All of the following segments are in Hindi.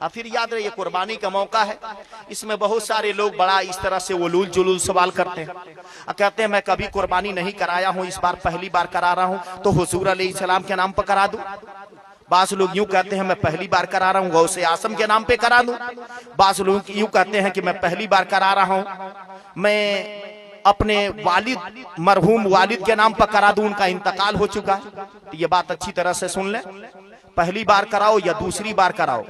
अब फिर याद रहे ये कुर्बानी का मौका है, इसमें बहुत सारे लोग बड़ा इस तरह से उलूल जुलूल सवाल करते हैं और कहते हैं मैं कभी कुर्बानी नहीं कराया हूं, इस बार पहली बार करा रहा हूं, तो हुजूर अलैहिस्सलाम के नाम पर करा दूं। बास लोग यूं कहते हैं मैं पहली बार करा रहा हूं, गौसे आसम के नाम पे करा दूं। बास लोग यूं कहते हैं कि मैं पहली बार करा रहा हूं, मैं अपने वालिद मरहूम वालिद के नाम पर करा दूं, उनका इंतकाल हो चुका है। तो ये बात अच्छी तरह से सुन ले, पहली बार कराओ या दूसरी बार कराओ,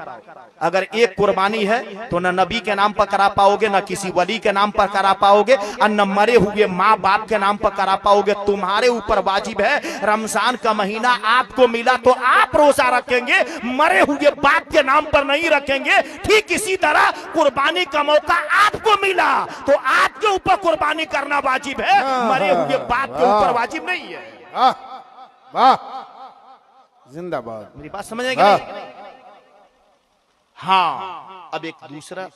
अगर एक कुर्बानी है तो न नबी के नाम पर करा पाओगे, न किसी वली के नाम पर करा पाओगे, और न मरे हुए माँ बाप के नाम पर करा पाओगे। तुम्हारे ऊपर वाजिब है, रमजान का महीना आपको मिला तो आप रोजा रखेंगे, मरे हुए बाप के नाम पर नहीं रखेंगे। ठीक इसी तरह कुर्बानी का मौका आपको मिला तो आपके ऊपर कुर्बानी करना वाजिब है, मरे हुए बाप के ऊपर वाजिब नहीं है। वाह, जिंदाबाद। मेरी बात समझ आएगी? हाँ, अब एक दूसरा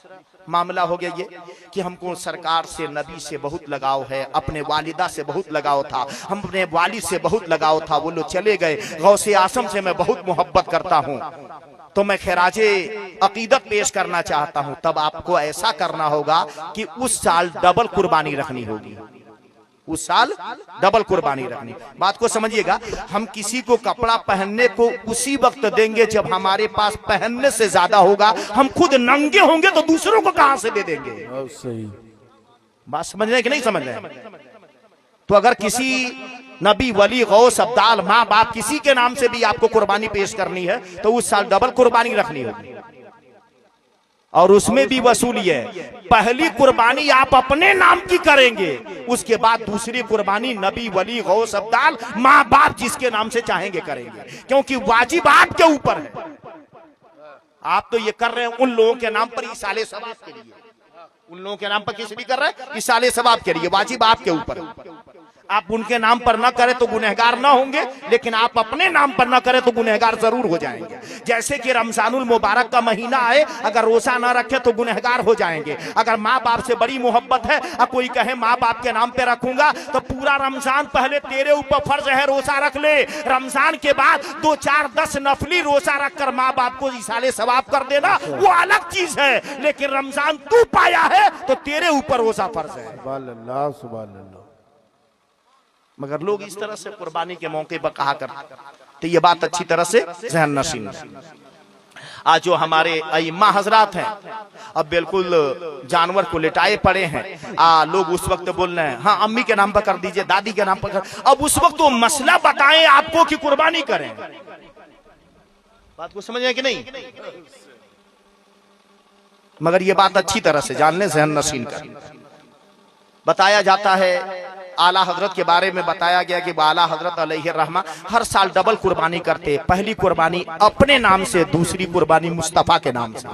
मामला हो गया ये कि हमको सरकार से, नबी से बहुत लगाव है, अपने वालिदा से बहुत लगाव था, हम अपने वालिद से बहुत लगाव था, वो लोग चले गए। गौसे आसम से मैं बहुत मोहब्बत करता हूँ, तो मैं खैराजे अकीदत पेश करना चाहता हूँ। तब आपको ऐसा करना होगा कि उस साल डबल कुर्बानी रखनी होगी, उस साल डबल कुर्बानी रखनी। बात को समझिएगा, हम किसी को कपड़ा पहनने को उसी वक्त देंगे जब हमारे पास पहनने से ज्यादा होगा। हम खुद नंगे होंगे तो दूसरों को कहां से दे देंगे? सही बात समझ रहे हैं कि नहीं समझ रहे हैं? तो अगर किसी नबी, वली, गौस, अब्दाल, माँ बाप किसी के नाम से भी आपको कुर्बानी पेश करनी है तो उस साल डबल कुर्बानी रखनी होगी, और उसमें भी वसूली है। पहली कुर्बानी आप अपने नाम की करेंगे, उसके बाद दूसरी कुर्बानी नबी, वली, गौस, अब्दाल, माँ बाप जिसके नाम से चाहेंगे करेंगे, क्योंकि वाजिब आपके ऊपर है। आप तो ये कर रहे हैं उन लोगों के नाम पर इसाले सवाब के लिए, उन लोगों के नाम पर किस भी कर रहे हैं? इसाले सवाब के लिए। वाजिब आपके ऊपर है, आप उनके नाम पर न करें तो गुनहगार न होंगे, लेकिन आप अपने नाम पर न करें तो गुनहगार जरूर हो जाएंगे। जैसे कि रमजानुल मुबारक का महीना आए, अगर रोजा न रखे तो गुनहगार हो जाएंगे। अगर माँ बाप से बड़ी मोहब्बत है और कोई कहे माँ बाप के नाम पे रखूंगा, तो पूरा रमजान पहले तेरे ऊपर फर्ज है रोजा रख ले, रमजान के बाद 2, 4, 10 नफली रोजा रख कर माँ बाप को इसाले सवाब कर देना, वो अलग चीज है। लेकिन रमजान तू पाया है तो तेरे ऊपर रोजा फर्ज है। सुभान अल्लाह। मगर लोग इस तरह से कुर्बानी के मौके पर कहा करते, तो ये बात अच्छी तरह से ज़हन नशीन। आज जो हमारे अइम्मा हजरात हैं, अब बिल्कुल जानवर को लिटाए पड़े हैं। लोग उस वक्त बोल रहे हैं हाँ अम्मी के नाम पर कर दीजिए, दादी के नाम पर कर। अब उस वक्त वो मसला बताएं आपको कि कुर्बानी करें। बात को समझ रहे कि नहीं? मगर ये बात अच्छी तरह से जान लें, ज़हन नशीन कर। बताया जाता है, आला हजरत के बारे में बताया गया कि आला हजरत अलैहि रहमा हर साल डबल कुर्बानी करते। पहली कुर्बानी अपने नाम से, दूसरी कुर्बानी मुस्तफा के नाम से।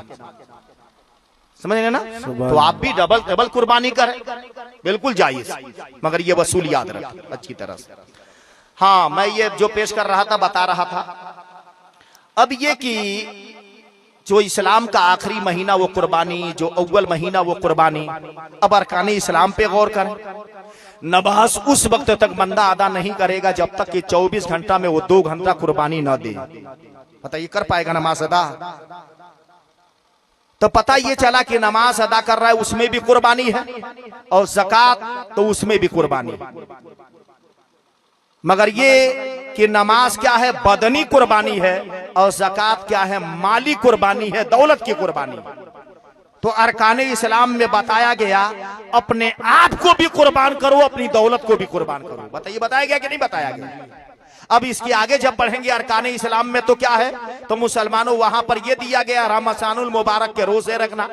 समझ गए ना? तो आप भी डबल कुर्बानी करें, बिल्कुल जायज, मगर ये वसूल याद रखें अच्छी तरह से। हाँ, मैं ये जो पेश कर रहा था, बता रहा था अब ये कि जो इस्लाम का आखिरी महीना वो कुर्बानी, जो अव्वल महीना वो कुर्बानी। अब अरकान इस्लाम पे गौर करें। नमाज उस वक्त तक बंदा अदा नहीं करेगा जब तक कि 24 घंटा में वो 2 घंटा कुर्बानी ना दे। बताइए कर पाएगा नमाज अदा? तो पता ये चला कि नमाज अदा कर रहा है उसमें भी कुर्बानी है, और ज़कात तो उसमें भी कुर्बानी। मगर ये कि नमाज क्या है? बदनी कुर्बानी है, और ज़कात क्या है? माली कुर्बानी है, दौलत की कुर्बानी। तो अरकान इस्लाम में बताया गया अपने आप को भी कुर्बान करो, अपनी दौलत को भी कुर्बान करो। बताइए बताया गया कि नहीं बताया गया? अब इसके आगे जब बढ़ेंगे अरकान इस्लाम में तो क्या है? तो मुसलमानों वहां पर यह दिया गया रमजानुल मुबारक के रोजे रखना।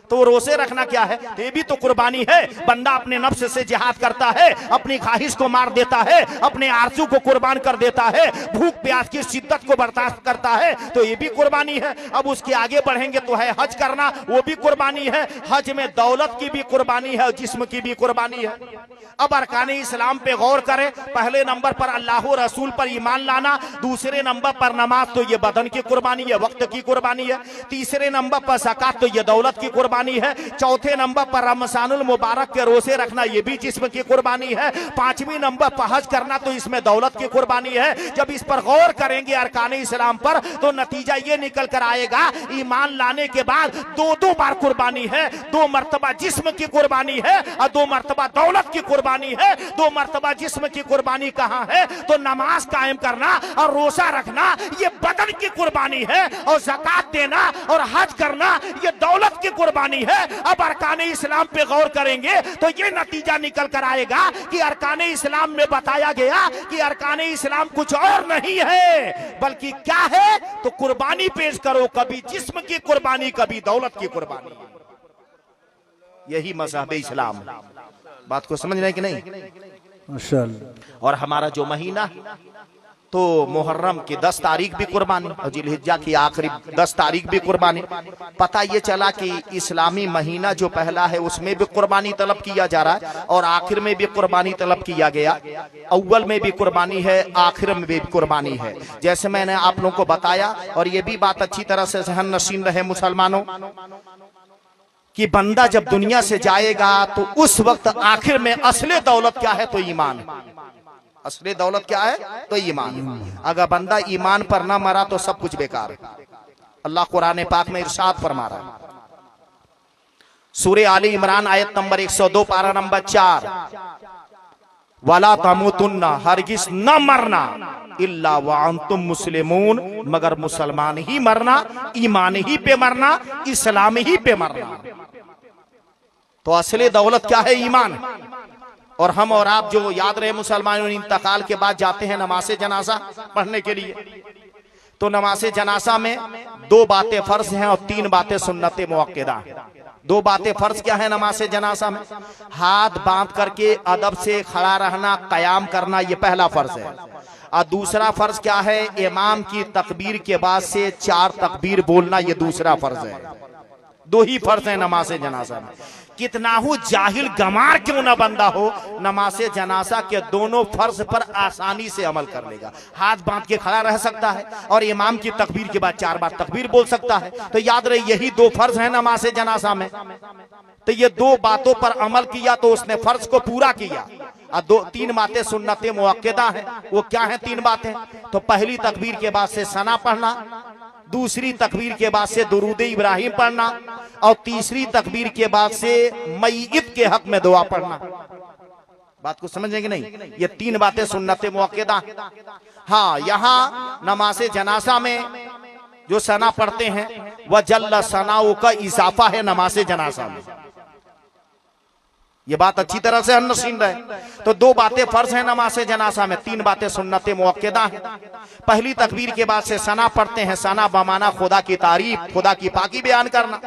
तो रोजे रखना क्या है? तो ये भी तो कुर्बानी है। बंदा अपने नफ्स से जिहाद करता है, अपनी ख्वाहिश को मार देता है, अपने आरज़ू को कुर्बान कर देता है, भूख प्यास की शिद्दत को बर्दाश्त करता है, तो ये भी कुर्बानी है। अब उसके आगे बढ़ेंगे तो है हज करना, वो भी कुर्बानी है। हज में दौलत की भी कुर्बानी है, जिस्म की भी कुर्बानी है। अब अरकान इस्लाम पे गौर करें। पहले नंबर पर अल्लाह रसूल पर ईमान लाना, दूसरे नंबर पर नमाज तो ये बदन की कुर्बानी है, वक्त की कुर्बानी है, तीसरे नंबर पर ज़कात तो ये दौलत की कुर्बानी है, चौथे नंबर पर रमज़ानुल मुबारक के रोजे रखना ये भी जिस्म की कुर्बानी है, पांचवीं नंबर पर हज करना तो इसमें दौलत की कुर्बानी है। जब इस पर गौर करेंगे अरकान इस्लाम पर तो नतीजा ये निकल कर आएगा, ईमान लाने के बाद दो बार कुर्बानी है, 2 मरतबा जिस्म की कुर्बानी है और 2 मरतबा दौलत की कुर्बानी है। 2 मरतबा जिस्म की कुर्बानी कहां है? तो नमाज कायम करना और रोजा रखना ये बदन की कुर्बानी है, और ज़कात देना और हज करना ये दौलत की कुर्बानी है। अब अरकान इस्लाम पे गौर करेंगे तो ये नतीजा निकल कर आएगा कि अरकान इस्लाम में बताया गया कि अरकान इस्लाम कुछ और नहीं है बल्कि क्या है? तो कुर्बानी पेश करो, कभी जिस्म की कुर्बानी कभी दौलत की कुर्बानी। यही मज़हब इस्लाम। बात को समझ रहे हैं कि नहीं? माशाअल्लाह। और हमारा जो महीना तो मुहर्रम की 10 तारीख भी कुर्बानी और जिलहिज्जा की आखिरी 10 तारीख भी कुर्बानी। पता ये चला कि इस्लामी महीना जो पहला है उसमें भी कुर्बानी तलब किया जा रहा है और आखिर में भी कुर्बानी तलब किया गया। अव्वल में भी कुर्बानी है, आखिर में भी कुर्बानी है, जैसे मैंने आप लोगों को बताया। और ये भी बात अच्छी तरह से जहन नशीन रहे मुसलमानों कि बंदा जब दुनिया से जाएगा तो उस वक्त आखिर में असली दौलत क्या है? तो ईमान। असली दौलत क्या है? तो ईमान। अगर बंदा ईमान पर ना मरा तो सब कुछ बेकार है। अल्लाह कुरान पाक में इरशाद फरमा रहा है, सूरे आली इमरान आयत नंबर 102 पारा नंबर 4, वला तमुतुन्ना, हरगिज न मरना, इल्ला व अंतुम मुस्लिमून, मगर मुसलमान ही मरना, ईमान ही पे मरना, इस्लाम ही पे मरना। तो असली दौलत क्या है? ईमान। और हम और आप जो याद रहे मुसलमानों इंतकाल के बाद जाते हैं नमाज़े जनाजा पढ़ने के लिए, तो नमाज़े जनाजा में 2 बातें फर्ज हैं और 3 बातें सुन्नत मुअक्कदा। 2 बातें फर्ज क्या है नमाज़े जनाजा में? हाथ बांध करके अदब से खड़ा रहना, कयाम करना, ये पहला फर्ज है। और दूसरा फर्ज क्या है? इमाम की तकबीर के बाद से 4 तकबीर बोलना, ये दूसरा फर्ज है। 2 ही फर्ज है नमाज़े जनाजा में। कितना हो जाहिल गमार क्यों ना बंदा हो, नमाज़े जनाजा के दोनों फर्ज पर आसानी से अमल कर लेगा। हाथ बांध के खड़ा रह सकता है और इमाम की तकबीर के बाद 4 बार तकबीर बोल सकता है। तो याद रहे यही 2 फर्ज है नमाज़े जनाजा में। तो ये 2 बातों पर अमल किया तो उसने फर्ज को पूरा किया। और 3 बातें सुन्नत मुअक्कदा है। वो क्या है 3 बातें? तो पहली तकबीर के बाद से सना पढ़ना, दूसरी तकबीर के बाद से दुरूद इब्राहिम पढ़ना, और तीसरी तकबीर के बाद से मय्यत के हक में दुआ पढ़ना। बात को समझेंगे नहीं? ये 3 बातें सुन्नत मुअक्कदा। हाँ, यहाँ नमाज़े जनाजा में जो सना पढ़ते हैं वह जल्ल सनाओ का इजाफा है नमाज़े जनाजा में। ये बात अच्छी तरह से नशीन रहे। तो 2 बातें फर्ज हैं नमाज़े जनाजा में, 3 बातें सुन्नत मुअक्कदा हैं। पहली तकबीर के बाद से सना पढ़ते हैं, सना बमाना खुदा की तारीफ, खुदा की पाकी बयान करना।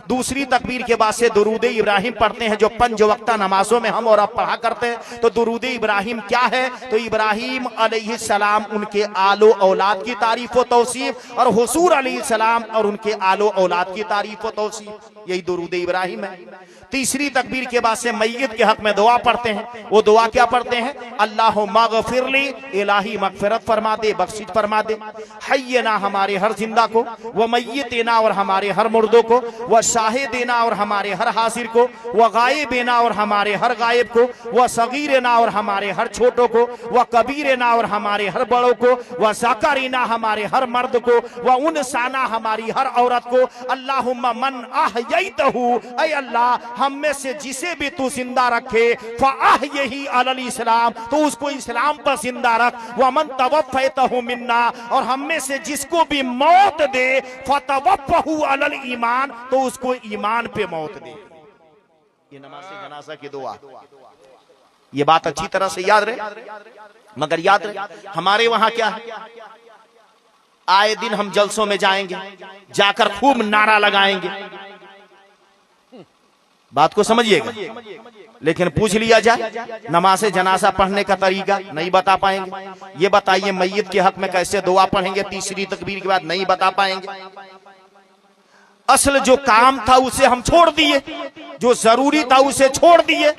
दूसरी तकबीर के बाद से दुरूद इब्राहिम पढ़ते हैं, जो 5 वक्ता नमाजों में हम और आप पढ़ा करते हैं। तो दुरूद इब्राहिम क्या है? तो इब्राहिम अलैहिस्सलाम, उनके आलो औलाद की तारीफ व तौसीफ, और हुसूर अलैहिस्सलाम और उनके आलो औलाद की तारीफ व तौसीफ, यही दुरूद इब्राहिम है। तीसरी तकबीर के बाद से मय्यत के हक में दुआ पढ़ते हैं। वो दुआ क्या पढ़ते हैं? अल्लाहुम्मा गफिरली, इलाही मगफिरत फरमा दे, बख्शिश फरमा दे। हय्यना, हमारे हर जिंदा को, व मय्यतना, और हमारे हर मुर्दों को, व शाहिदना, और हमारे हर हाजिर को, व गायबना, और हमारे हर गायब को, व सगीरना, और हमारे हर छोटों को, व कबीरना, और हमारे हर बड़ों को, व ज़करीना, हमारे हर मर्द को, व उनसाना, हमारी हर औरत को। अल्लाहुम्मा मन अहयैतहु, ऐ अल्लाह हम में से जिसे भी तू जिंदा रखे, फअहयही अलल इस्लाम, तो उसको इस्लाम पर जिंदा रख। वमन तवफ़ैतहु मिन्ना, और हम में से जिसको भी मौत दे, फतवफ़हु अलल ईमान, तो उसको ईमान पे मौत दे। ये नमाज़े जनाजा की दुआ। ये बात अच्छी तरह से याद रहे। मगर याद रहे हमारे वहां क्या है? आए दिन हम जलसों में जाएंगे, जाकर खूब नारा लगाएंगे। बात को समझिएगा। लेकिन पूछ लिया जाए नमाज़े जनाजा पढ़ने का तरीका, नहीं बता पाएंगे। ये बताइए मय्यत के हक में कैसे दुआ पढ़ेंगे? तीसरी तकबीर के बाद नहीं बता पाएंगे। असल जो काम था उसे हम छोड़ दिए, जो जरूरी था उसे छोड़ दिए।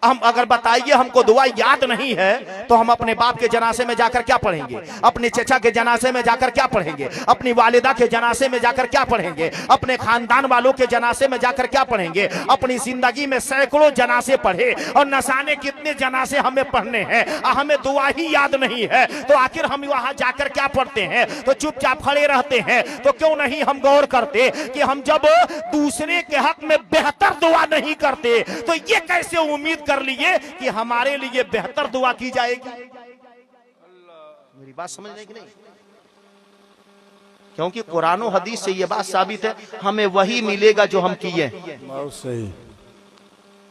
हम अगर बताइए हमको दुआ याद नहीं है तो हम अपने बाप के जनाजे में जाकर क्या पढ़ेंगे, अपने चचा के जनाजे में जाकर क्या पढ़ेंगे, अपनी वालिदा के जनाजे में जाकर क्या पढ़ेंगे, अपने खानदान वालों के जनाजे में जाकर क्या पढ़ेंगे। अपनी जिंदगी में सैकड़ों जनाजे पढ़े और न जाने कितने जनाजे हमें पढ़ने हैं, हमें दुआ ही याद नहीं है तो आखिर हम वहां जाकर क्या पढ़ते हैं। तो चुपचाप खड़े रहते हैं। तो क्यों नहीं हम गौर करते कि हम जब दूसरे के हक में बेहतर दुआ नहीं करते तो ये कैसे उम्मीद कर लिए कि हमारे लिए बेहतर दुआ की जाएगी। मेरी बात समझ रहे कि नहीं? क्योंकि कुरान और हदीस से ये बात साबित है, हमें वही मिलेगा जो हम किए। बहुत सही।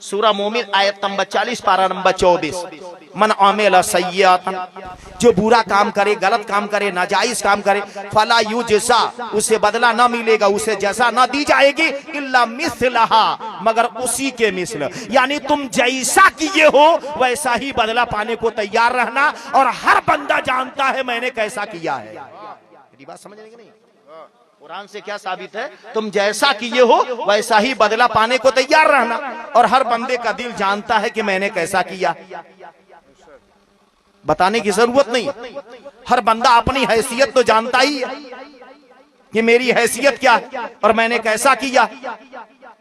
सूरा मोमिन आयत नंबर 40 पारा नंबर 24, मन आमिल सय्यतन, जो बुरा काम करे, गलत काम करे, नाजायज काम करे, फला युजसा, उसे बदला ना मिलेगा, उसे जैसा ना दी जाएगी, इल्ला मिसलहा, मगर उसी के मिसल। यानी तुम जैसा किए हो वैसा ही बदला पाने को तैयार रहना। और हर बंदा जानता है मैंने कैसा किया है। मेरी बात समझ रहे कि नहीं? कुरान से क्या साबित है? तुम जैसा किए हो वैसा ही बदला पाने को तैयार रहना। और हर बंदे का दिल जानता है कि मैंने कैसा किया, बताने की जरूरत नहीं। हर बंदा अपनी हैसियत तो जानता ही है कि मेरी हैसियत क्या है और मैंने कैसा किया।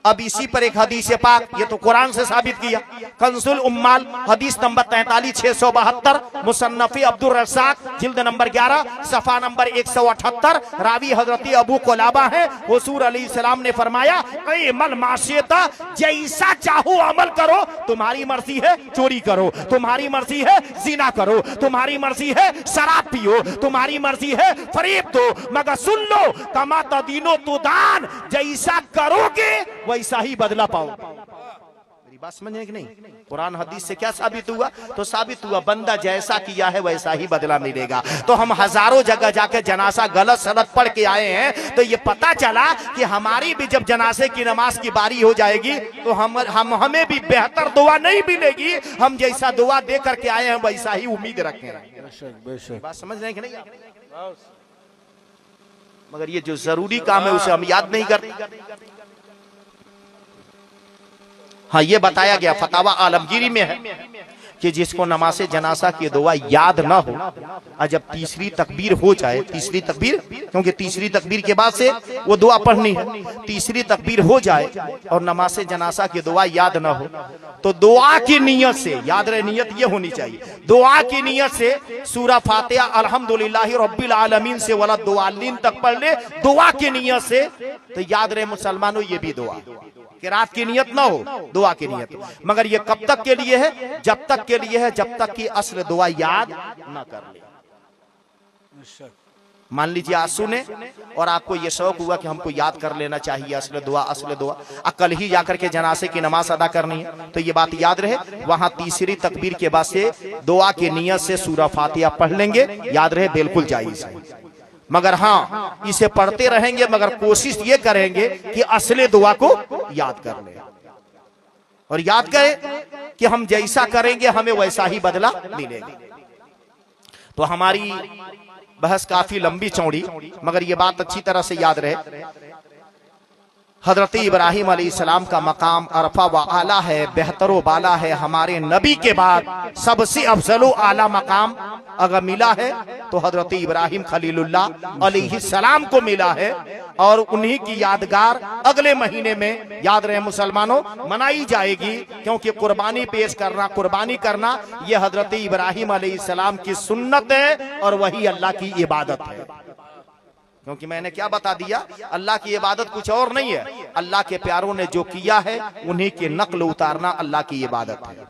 अब इसी पर एक हदीस पाक, ये तो कुरान से साबित किया, कंसुल उम्माल हदीस नंबर 43,672, मुसन्नफी अब्दुल रज़्ज़ाक जिल्द नंबर 11 सफा नंबर 178, रावी हजरती अबू कुलाबा है। हुजूर अलैहिस्सलाम ने फरमाया, ऐ मन माशियता, जैसा चाहो अमल करो, तुम्हारी मर्जी है चोरी करो, तुम्हारी मर्जी है जिना करो, तुम्हारी मर्जी है शराब पियो, तुम्हारी मर्जी है फरेब दो, मगर सुन लो, कमा तदीनो तुदान, जैसा करोगे वैसा ही बदला पाओ। मेरी बात समझने की नहीं? कुरान हदीस से क्या साबित हुआ? तो साबित हुआ बंदा जैसा किया है वैसा ही बदला मिलेगा। तो हम हजारों जगह जाके जनाजा गलत सलत पढ़ के आए हैं, तो ये पता चला कि हमारी भी जब जनाजे की नमाज की बारी हो जाएगी तो हमें भी बेहतर दुआ नहीं मिलेगी। हम जैसा दुआ दे करके आए हैं वैसा ही उम्मीद रखें। बेशक। बात समझ रहे हैं कि नहीं? मगर ये जो जरूरी काम है उसे हम याद नहीं करते। हाँ, ये बताया गया फतावा आलमगीरी में है कि जिसको नमाज़े जनाजा की दुआ याद ना हो, और जब तीसरी तकबीर हो जाए, तीसरी तकबीर, क्योंकि तीसरी तकबीर के बाद से वो दुआ पढ़नी है, तीसरी तकबीर हो जाए और नमाज़े जनाजा की दुआ याद ना हो, तो दुआ की नीयत से, याद रहे नियत ये होनी चाहिए, दुआ की नियत से सूरा फातिहा अल्हम्दुलिल्लाहि रब्बिल आलमीन से वला दुआलीन तक पढ़ ले, दुआ की नियत से। तो याद रहे मुसलमानों, ये भी दुआ कि रात की नियत ना हो, दुआ की नियत। मगर ये कब तक के लिए है? जब तक के लिए है जब तक कि असल दुआ याद ना कर ले। मान लीजिए आज सुने और आपको ये शौक हुआ कि हमको याद कर लेना चाहिए असल दुआ, कल ही जाकर के जनाजे की नमाज अदा करनी है, तो ये बात याद रहे, वहां तीसरी तकबीर के बाद से दुआ की नियत से सूरा फातिहा पढ़ लेंगे, याद रहे बिल्कुल जायज है। मगर हाँ, इसे पढ़ते रहेंगे, मगर कोशिश ये करेंगे कि असली दुआ को याद कर ले, और याद करें कि हम जैसा करेंगे हमें वैसा ही बदला मिलेगा। तो हमारी बहस काफी लंबी चौड़ी, मगर ये बात अच्छी तरह से याद रहे, हजरत इब्राहिम अलैहिस्सलाम का मकाम अरफा व आला है, बेहतर व बाला है। हमारे नबी के बाद सबसे अफजल व आला मकाम अगर मिला है तो हजरत इब्राहिम खलीलुल्लाह अलैहिस्सलाम को मिला है। और उन्हीं की यादगार अगले महीने में, याद रहे मुसलमानों, मनाई जाएगी, क्योंकि कुर्बानी पेश करना, कुर्बानी करना यह हजरत इब्राहिम अलैहिस्सलाम की सुन्नत है और वही अल्लाह की इबादत है। क्योंकि मैंने क्या बता दिया, अल्लाह की इबादत कुछ और नहीं है, अल्लाह के प्यारों ने जो किया है उन्हीं की नकल उतारना अल्लाह की इबादत है।